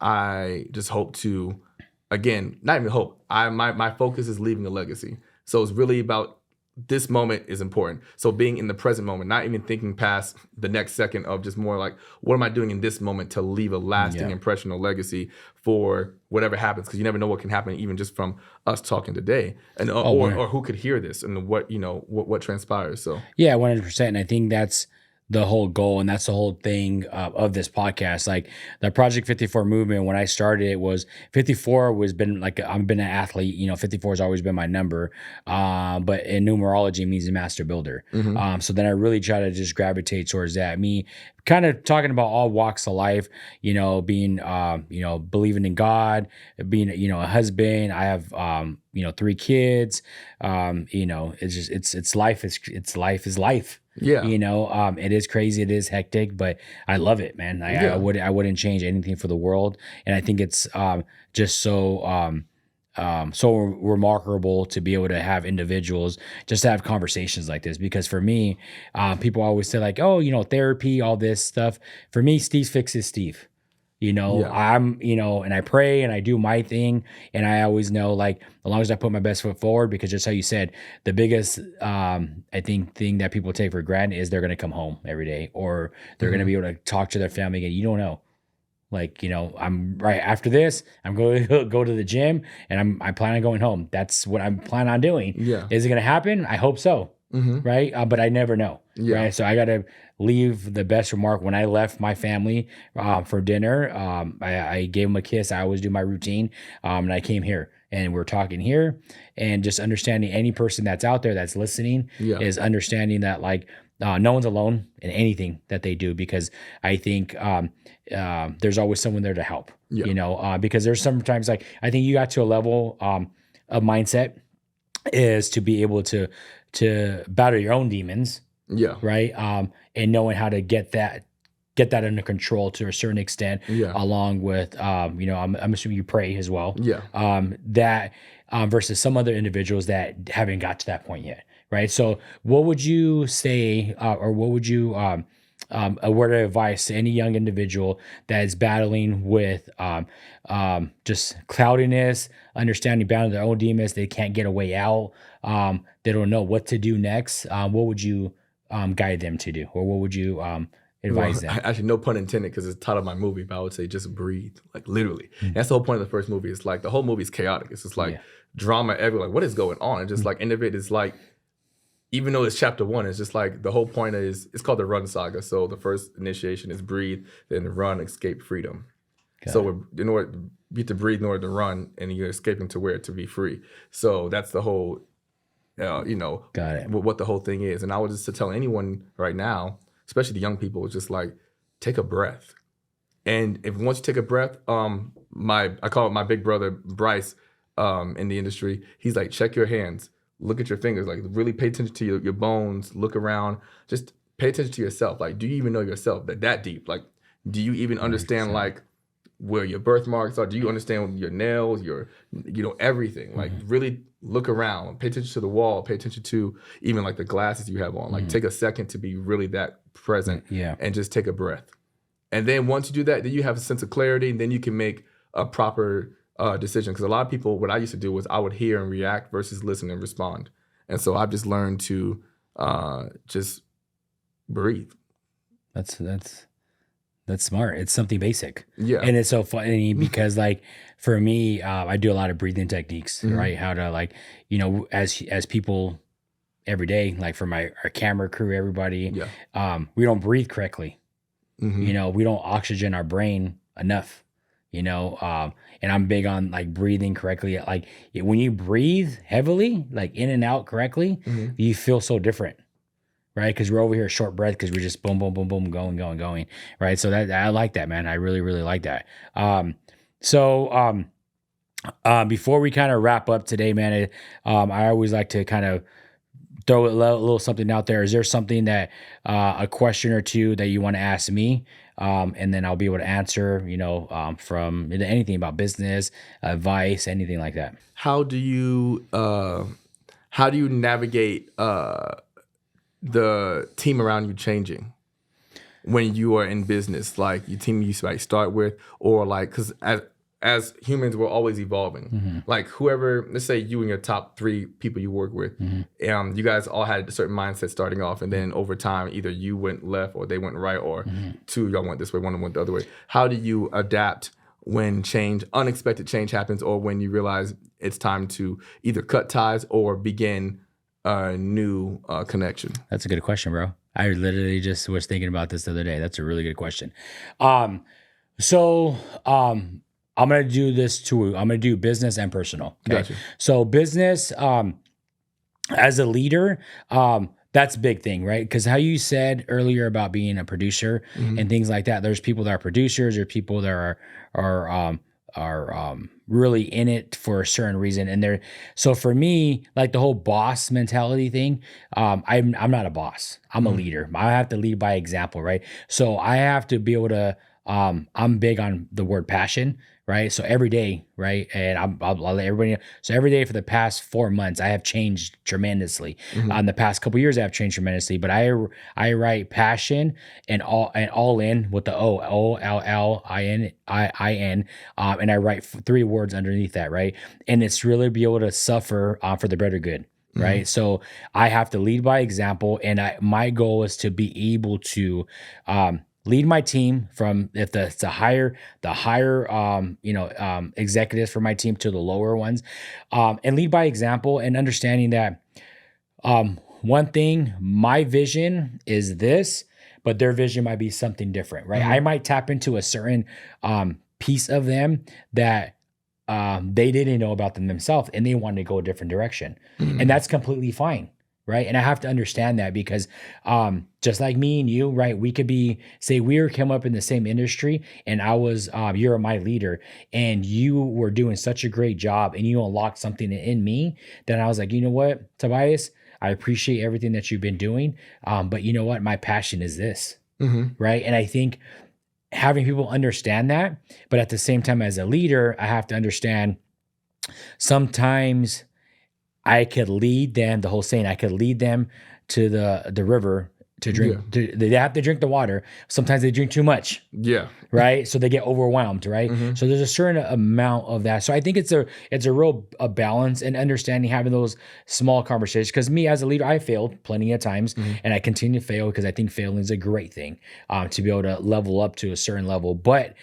Speaker 2: I just hope to, again, not even hope. My focus is leaving a legacy. So it's really about, this moment is important. So being in the present moment, not even thinking past the next second, of just more like, what am I doing in this moment to leave a lasting impression or legacy for whatever happens? Because you never know what can happen, even just from us talking today, and or who could hear this, and what transpires. So
Speaker 1: 100%. And I think that's the whole goal, and that's the whole thing of this podcast. Like the Project 54 movement, when I started, it was 54 was been like, I've been an athlete, 54 has always been my number, but in numerology it means a master builder. So then I really try to just gravitate towards that. Me kind of talking about all walks of life, being believing in God, being a husband. I have 3 kids. It's just it's life is life.
Speaker 2: Yeah.
Speaker 1: It is crazy, it is hectic, but I love it, man. I wouldn't change anything for the world. And I think it's just so remarkable to be able to have individuals just to have conversations like this. Because for me, people always say like, oh, therapy, all this stuff. For me, Steve fixes Steve. I'm, and I pray and I do my thing. And I always know, like, as long as I put my best foot forward, because just how you said, the biggest, I think, thing that people take for granted is they're going to come home every day, or they're going to be able to talk to their family again. You don't know. Like, I'm right after this, I'm going to go to the gym, and I plan on going home. That's what I'm planning on doing.
Speaker 2: Yeah.
Speaker 1: Is it going to happen? I hope so. Right. But I never know.
Speaker 2: Yeah.
Speaker 1: Right. So I got to leave the best remark. When I left my family for dinner, I gave them a kiss. I always do my routine. And I came here, and we're talking here, and just understanding any person that's out there that's listening is understanding that, like, no one's alone in anything that they do, because I think there's always someone there to help, because there's sometimes, like, I think you got to a level of mindset is to be able to battle your own demons. Yeah. Right. And knowing how to get that under control to a certain extent, along with, I'm assuming you pray as well. Yeah. That versus some other individuals that haven't got to that point yet. Right. So what would you say, or what would you, a word of advice to any young individual that is battling with just cloudiness, understanding battling their own demons, they can't get a way out, they don't know what to do next? What would you guide them to do, or what would you advise them?
Speaker 2: Actually, no pun intended, because it's the title of my movie, but I would say just breathe, like literally. That's the whole point of the first movie. It's like the whole movie is chaotic. It's just like drama everywhere. Like, what is going on? And just like end of it is like, even though it's chapter 1, it's just like the whole point is, it's called the Run Saga. So the first initiation is breathe, then run, escape, freedom. So in order you have to breathe in order to run, and you're escaping to where to be free. So that's the whole, got it. What the whole thing is. And I would just to tell anyone right now, especially the young people, it's just like, take a breath. And if once you take a breath, I call it my big brother Bryce in the industry. He's like, check your hands. Look at your fingers, like really pay attention to your bones, look around, just pay attention to yourself. Like, do you even know yourself that deep? Like, do you even understand 100%. Like where your birthmarks are? Do you understand your nails, your, everything? Like really look around, pay attention to the wall, pay attention to even like the glasses you have on. Like take a second to be really that present and just take a breath. And then once you do that, then you have a sense of clarity, and then you can make a proper decision. Because a lot of people, what I used to do was I would hear and react versus listen and respond. And so I've just learned to just breathe.
Speaker 1: That's smart. It's something basic.
Speaker 2: Yeah.
Speaker 1: And it's so funny because like for me, I do a lot of breathing techniques, right? How to like, as people every day, like for our camera crew, everybody, we don't breathe correctly. We don't oxygen our brain enough, and I'm big on like breathing correctly. Like when you breathe heavily, like in and out correctly, you feel so different. Right, because we're over here short breath because we're just boom, boom, boom, boom, going. Right, so that I like that, man. I really, really like that. Before we kind of wrap up today, man, I always like to kind of throw a little something out there. Is there something that a question or two that you want to ask me, and then I'll be able to answer? From anything about business, advice, anything like that.
Speaker 2: How do you navigate the team around you changing when you are in business, like your team you might start with, or like, because as humans we're always evolving. Like whoever, let's say you and your top 3 people you work with, you guys all had a certain mindset starting off, and then over time either you went left or they went right, or 2 y'all went this way, 1 went the other way. How do you adapt when unexpected change happens, or when you realize it's time to either cut ties or begin a new connection?
Speaker 1: That's a good question, bro. I literally just was thinking about this the other day. That's a really good question. I'm going to do this too. I'm going to do business and personal. Okay?
Speaker 2: Gotcha.
Speaker 1: So business, as a leader, that's a big thing, right? Because how you said earlier about being a producer and things like that, there's people that are producers, or people that are really in it for a certain reason. And so for me, like the whole boss mentality thing, I'm not a boss. I'm a leader. I have to lead by example, right? So I have to be able to, I'm big on the word passion, right? So every day, right? And I'll let everybody know. So every day for the past 4 months, I have changed tremendously. In the past couple of years, I have changed tremendously. But I write passion and all in with the OLLIN, and I write 3 words underneath that, right? And it's really be able to suffer for the better good. Right. So I have to lead by example. And my goal is to be able to lead my team from the higher executives for my team to the lower ones, and lead by example, and understanding that one thing, my vision is this, but their vision might be something different, right? I might tap into a certain piece of them that they didn't know about themselves, and they wanted to go a different direction. And that's completely fine. Right. And I have to understand that, because just like me and you, right, we could come up in the same industry, and you're my leader, and you were doing such a great job, and you unlocked something in me that I was like, you know what, Tabiyus, I appreciate everything that you've been doing. But you know what, my passion is this. Right. And I think having people understand that, but at the same time, as a leader, I have to understand sometimes I could lead them, the whole saying, I could lead them to the river to drink. They have to drink the water. Sometimes they drink too much. Yeah. Right. So they get overwhelmed. Right. So there's a certain amount of that. So I think it's a real balance and understanding, having those small conversations. Because me as a leader, I failed plenty of times, and I continue to fail, because I think failing is a great thing to be able to level up to a certain level. But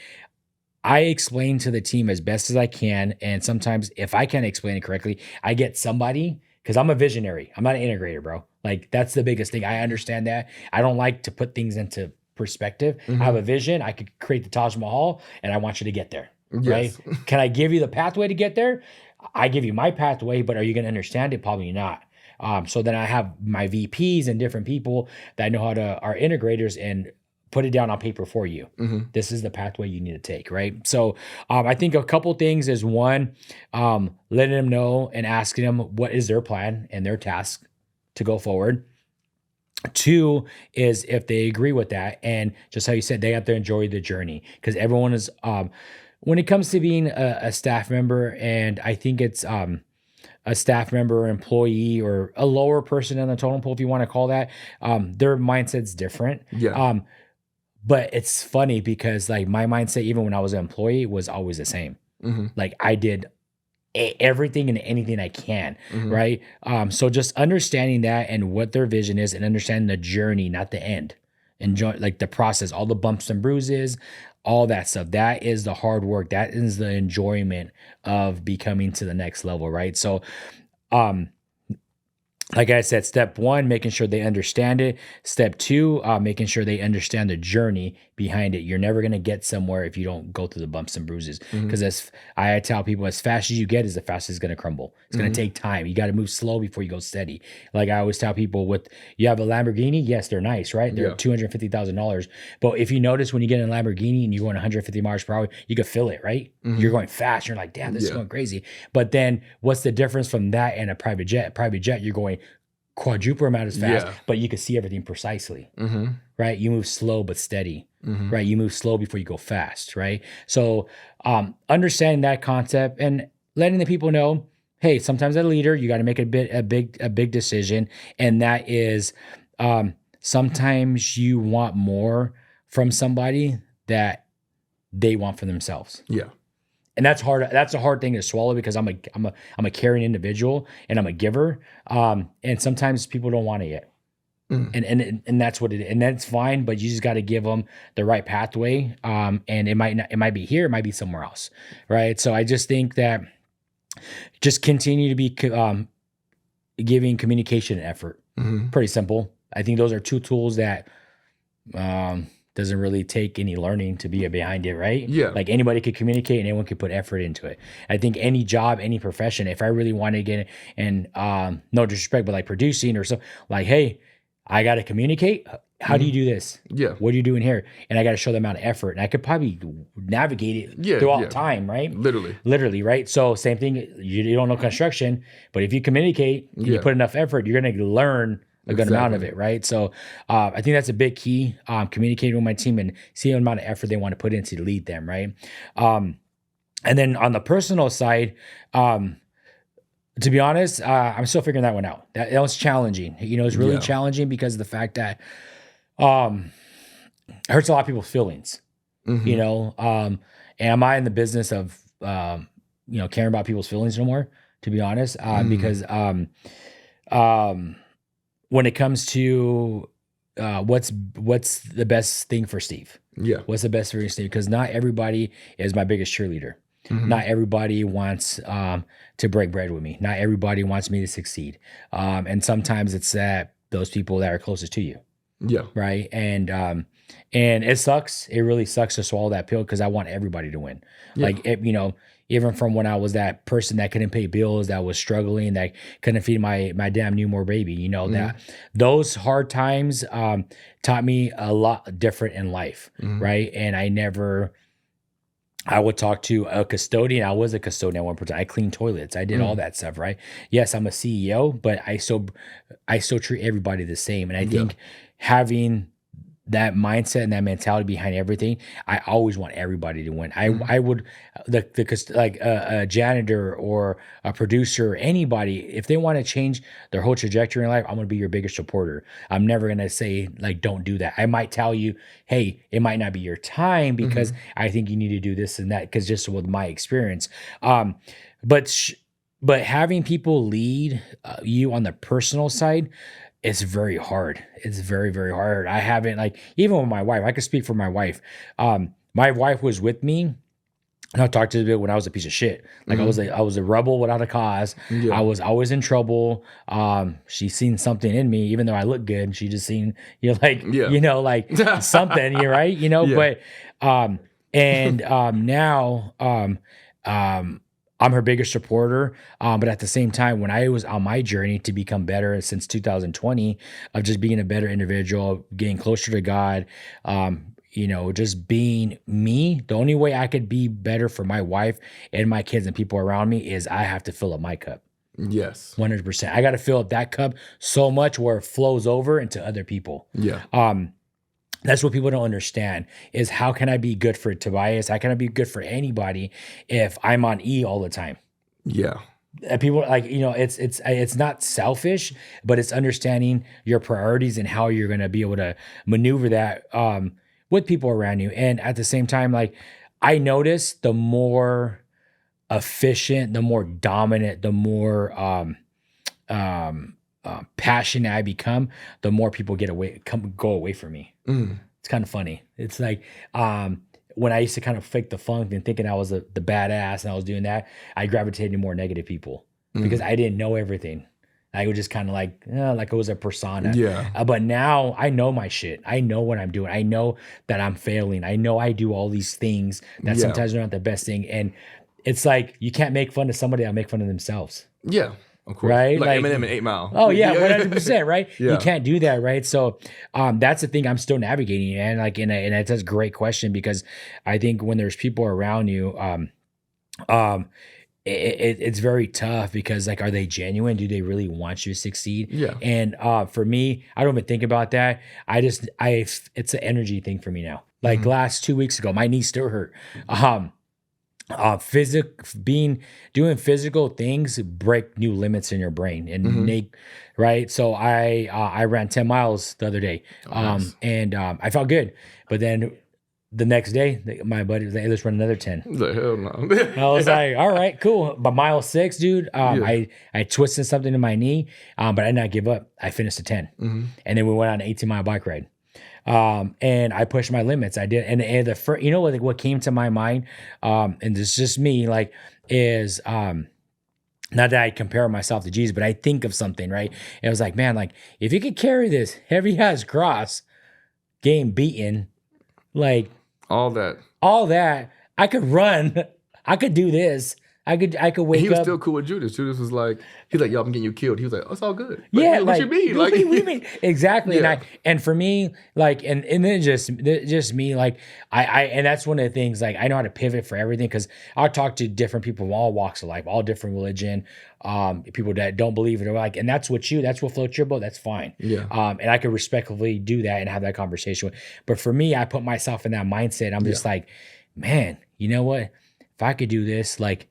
Speaker 1: I explain to the team as best as I can. And sometimes if I can't explain it correctly, I get somebody, because I'm a visionary. I'm not an integrator, bro. Like, that's the biggest thing. I understand that. I don't like to put things into perspective. I have a vision. I could create the Taj Mahal, and I want you to get there. Right? Can I give you the pathway to get there? I give you my pathway, but are you going to understand it? Probably not. So then I have my VPs and different people that I know are integrators, and put it down on paper for you. This is the pathway you need to take, right? So I think a couple things is, one, letting them know and asking them what is their plan and their task to go forward. 2 is if they agree with that, and just how you said, they have to enjoy the journey, because everyone is when it comes to being a staff member, and I think it's a staff member or employee or a lower person in the totem pole, if you want to call that, their mindset's different.
Speaker 2: Yeah.
Speaker 1: But it's funny because like my mindset, even when I was an employee, was always the same. Like I did everything and anything I can, right? So just understanding that and what their vision is, and understanding the journey, not the end. Enjoy like the process, all the bumps and bruises, all that stuff. That is the hard work. That is the enjoyment of becoming to the next level, right? So, like I said, step one, making sure they understand it. Step two, making sure they understand the journey behind it. You're never going to get somewhere if you don't go through the bumps and bruises. Because as I tell people, as fast as you get is the fastest it's going to crumble. It's going to take time. You got to move slow before you go steady. Like I always tell people, you have a Lamborghini, yes, they're nice, right? They're $250,000. But if you notice when you get in a Lamborghini and you're going 150 miles per hour, you can feel it, right? You're going fast. You're like, damn, this is going crazy. But then what's the difference from that and a private jet? Private jet, you're going quadruple amount as fast, but you can see everything precisely, right? You move slow but steady, right? You move slow before you go fast, right? So understanding that concept and letting the people know, hey, sometimes as a leader, you got to make a big decision, and that is sometimes you want more from somebody that they want for themselves.
Speaker 2: Yeah.
Speaker 1: And that's hard. That's a hard thing to swallow because I'm a caring individual and I'm a giver. And sometimes people don't want it yet. And that's what it is. And that's fine, but you just got to give them the right pathway. And it might be here, it might be somewhere else. Right. So I just think that just continue to be giving communication and effort. Pretty simple. I think those are two tools that doesn't really take any learning to be behind it, right?
Speaker 2: Yeah.
Speaker 1: Like anybody could communicate and anyone could put effort into it. I think any job, any profession, if I really want to get it, and no disrespect, but like producing or so, like, hey, I got to communicate. How do you do this?
Speaker 2: Yeah.
Speaker 1: What are you doing here? And I got to show the amount of effort. And I could probably navigate it throughout time, right? Literally, right? So same thing. You don't know construction, but if you communicate and you put enough effort, you're going to learn a good amount of it, right? So I think that's a big key, communicating with my team and seeing the amount of effort they want to put in to lead them, right? And then on the personal side, to be honest, I'm still figuring that one out. That was challenging. It's really challenging because of the fact that it hurts a lot of people's feelings, and am I in the business of, caring about people's feelings no more, to be honest, because when it comes to what's the best thing for Steve?
Speaker 2: Yeah.
Speaker 1: What's the best for Steve? Because not everybody is my biggest cheerleader. Not everybody wants to break bread with me. Not everybody wants me to succeed. And sometimes it's that those people that are closest to you.
Speaker 2: Yeah.
Speaker 1: Right. And it sucks. It really sucks to swallow that pill because I want everybody to win. Yeah. Like, even from when I was that person that couldn't pay bills, that was struggling, that couldn't feed my damn newborn baby, that those hard times taught me a lot different in life. Right. And I would talk to a custodian. I was a custodian at one point. I cleaned toilets. I did all that stuff, right? Yes, I'm a CEO, but I still treat everybody the same. And I think having that mindset and that mentality behind everything, I always want everybody to win. I would, like a janitor or a producer, anybody, if they want to change their whole trajectory in life, I'm going to be your biggest supporter. I'm never going to say like, don't do that. I might tell you, hey, it might not be your time because I think you need to do this and that, because just with my experience. But having people lead you on the personal side, it's very hard. It's very, very hard. I haven't, even with my wife, I can speak for my wife. My wife was with me, and I talked to her a bit when I was a piece of shit. I was a rebel without a cause. Yeah. I was always in trouble. She seen something in me, even though I look good. She just seen, something, you're right, Yeah. But now, I'm her biggest supporter. But at the same time, when I was on my journey to become better since 2020, of just being a better individual, getting closer to God, just being me, the only way I could be better for my wife and my kids and people around me is I have to fill up my cup.
Speaker 2: Yes.
Speaker 1: 100%. I got to fill up that cup so much where it flows over into other people.
Speaker 2: Yeah.
Speaker 1: That's what people don't understand is how can I be good for Tobias? How can I be good for anybody if I'm on E all the time?
Speaker 2: Yeah.
Speaker 1: And people like, it's not selfish, but it's understanding your priorities and how you're going to be able to maneuver that with people around you. And at the same time, like I notice the more efficient, the more dominant, the more passionate I become, the more people go away from me.
Speaker 2: Mm.
Speaker 1: It's kind of funny. It's like when I used to kind of fake the funk and thinking I was the badass and I was doing that, I gravitated to more negative people because I didn't know everything. I was just kind of like it was a persona.
Speaker 2: Yeah.
Speaker 1: But now I know my shit. I know what I'm doing. I know that I'm failing. I know I do all these things that
Speaker 2: Yeah.
Speaker 1: sometimes are not the best thing. And it's like you can't make fun of somebody that make fun of themselves.
Speaker 2: Yeah. Of course.
Speaker 1: Right?
Speaker 2: Like
Speaker 1: Like-
Speaker 2: Eminem and 8 Mile.
Speaker 1: Oh yeah, 100%, right?
Speaker 2: Yeah.
Speaker 1: You can't do that, right? So that's the thing I'm still navigating, and like, and that's a great question because I think when there's people around you, it's very tough because like, are they genuine? Do they really want you to succeed?
Speaker 2: Yeah.
Speaker 1: And for me, I don't even think about that. It's an energy thing for me now. Like last 2 weeks ago, my knee still hurt. Doing physical things break new limits in your brain and make right. So I ran 10 miles the other day,
Speaker 2: Nice.
Speaker 1: and I felt good. But then the next day, my buddy was like, "Hey, let's run another 10."
Speaker 2: The hell no.
Speaker 1: And I was like, "All right, cool." But mile 6, dude, I twisted something in my knee, but I did not give up. I finished the 10, and then we went on an 18-mile bike ride. And I pushed my limits. I did. And the first, what came to my mind, and it's just me, like, is, not that I compare myself to Jesus, but I think of something, right? And I was like, man, like, if you could carry this heavy ass cross, game beaten, like
Speaker 2: All that.
Speaker 1: all that, I could run, I could do this. I could wake
Speaker 2: He was
Speaker 1: up.
Speaker 2: still cool with Judas. Judas was like, he's like, yo, I'm getting you killed. He was like, oh, it's all good. Like,
Speaker 1: Yeah,
Speaker 2: what you mean?
Speaker 1: what
Speaker 2: Like,
Speaker 1: do you mean? Exactly.
Speaker 2: Yeah.
Speaker 1: And for me, like, and then just me, like, and that's one of the things, like, I know how to pivot for everything because I'll talk to different people from all walks of life, all different religion, people that don't believe it or like, and that's what floats your boat. That's fine.
Speaker 2: Yeah.
Speaker 1: And I could respectfully do that and have that conversation. But for me, I put myself in that mindset. I'm just like, man, you know what? If I could do this, like,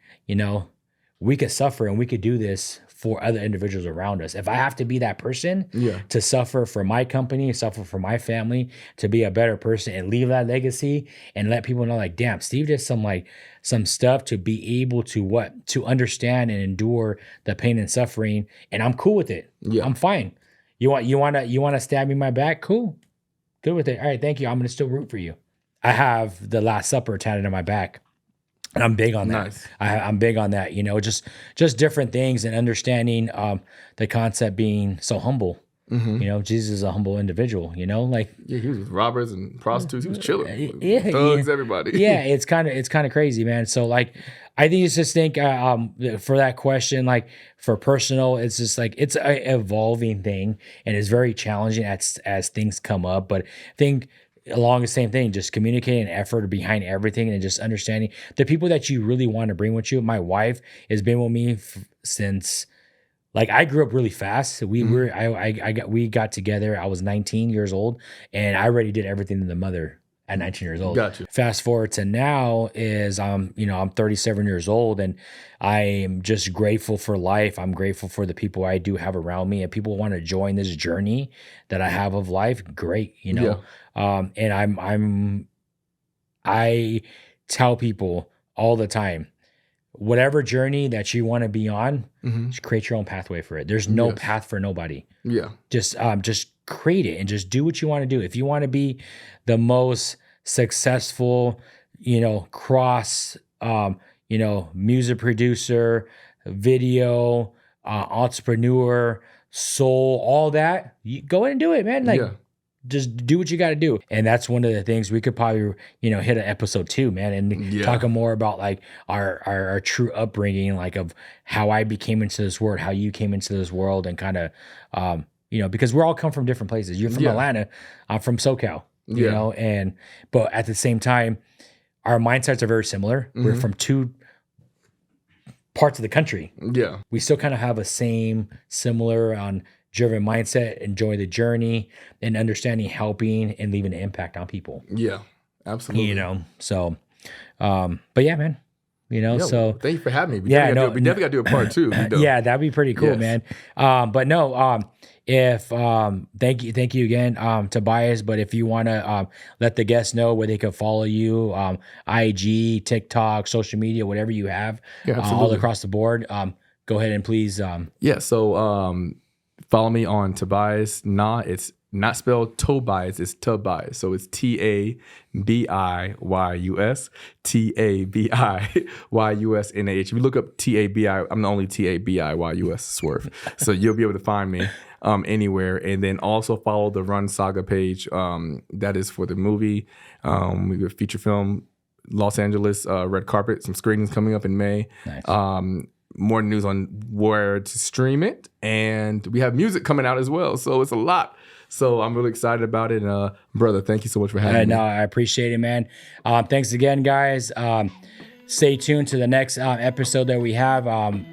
Speaker 1: we could suffer and we could do this for other individuals around us. If I have to be that person to suffer for my company, suffer for my family, to be a better person and leave that legacy and let people know, like, damn, Steve did some stuff to be able to understand and endure the pain and suffering, and I'm cool with it.
Speaker 2: Yeah.
Speaker 1: I'm fine. You want to stab me in my back? Cool. Good with it. All right, thank you. I'm gonna still root for you. I have the Last Supper tatted on my back. And I'm big on that.
Speaker 2: Nice.
Speaker 1: I'm big on that, just different things and understanding the concept being so humble. Jesus is a humble individual, like.
Speaker 2: Yeah, he was with robbers and prostitutes. He was chilling.
Speaker 1: Yeah,
Speaker 2: Thugs, everybody.
Speaker 1: Yeah, it's kind of crazy, man. So like, I think it's just for that question, like for personal, it's just like it's an evolving thing and it's very challenging as things come up. But I think along the same thing, just communicating effort behind everything and just understanding the people that you really want to bring with you. My wife has been with me since, like, I grew up really fast. We got together. I was 19 years old and I already did everything to the mother at 19 years old.
Speaker 2: Gotcha.
Speaker 1: Fast forward to now is, I'm 37 years old and I am just grateful for life. I'm grateful for the people I do have around me and people want to join this journey that I have of life. Great. And I tell people all the time, whatever journey that you want to be on, just create your own pathway for it. There's no path for nobody.
Speaker 2: Yeah.
Speaker 1: Just create it and just do what you want to do. If you want to be the most successful, music producer, video, entrepreneur, soul, all that, you go ahead and do it, man. Like, just do what you got to do. And that's one of the things we could probably, hit an episode 2, man, and talking more about like our true upbringing, like of how I became into this world, how you came into this world, and kind of, because we're all come from different places. You're from Atlanta, I'm from SoCal, but at the same time, our mindsets are very similar. We're from two parts of the country.
Speaker 2: Yeah.
Speaker 1: We still kind of have similar on driven mindset, enjoy the journey, and understanding, helping, and leaving an impact on people.
Speaker 2: Yeah, absolutely.
Speaker 1: You know, so, but yeah, man, you know,
Speaker 2: Yeah,
Speaker 1: so
Speaker 2: well, thank you for having me. We
Speaker 1: yeah,
Speaker 2: definitely got to do a part two.
Speaker 1: yeah, that'd be pretty cool,
Speaker 2: Yes.
Speaker 1: man. But no, if thank you again, Tabiyus. But if you want to let the guests know where they can follow you, IG, TikTok, social media, whatever you have,
Speaker 2: Yeah,
Speaker 1: all
Speaker 2: absolutely.
Speaker 1: across the board, go ahead and please.
Speaker 2: Yeah, so follow me on Tabiyus Nah. It's not spelled Tobias, it's Tabiyus. So it's Tabiyus, TabiyusNah. If you look up Tabi, I'm the only Tabiyus Swerve. So you'll be able to find me anywhere. And then also follow the Run Saga page. That is for the movie. We have a feature film, Los Angeles, red carpet, some screenings coming up in May.
Speaker 1: Nice.
Speaker 2: More news on where to stream it, and we have music coming out as well. So it's a lot. So I'm really excited about it. Brother, thank you so much for having me.
Speaker 1: No, I appreciate it, man. Thanks again, guys. Stay tuned to the next episode that we have.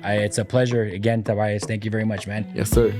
Speaker 1: It's a pleasure again, Tabiyus. Thank you very much, man.
Speaker 2: Yes, sir.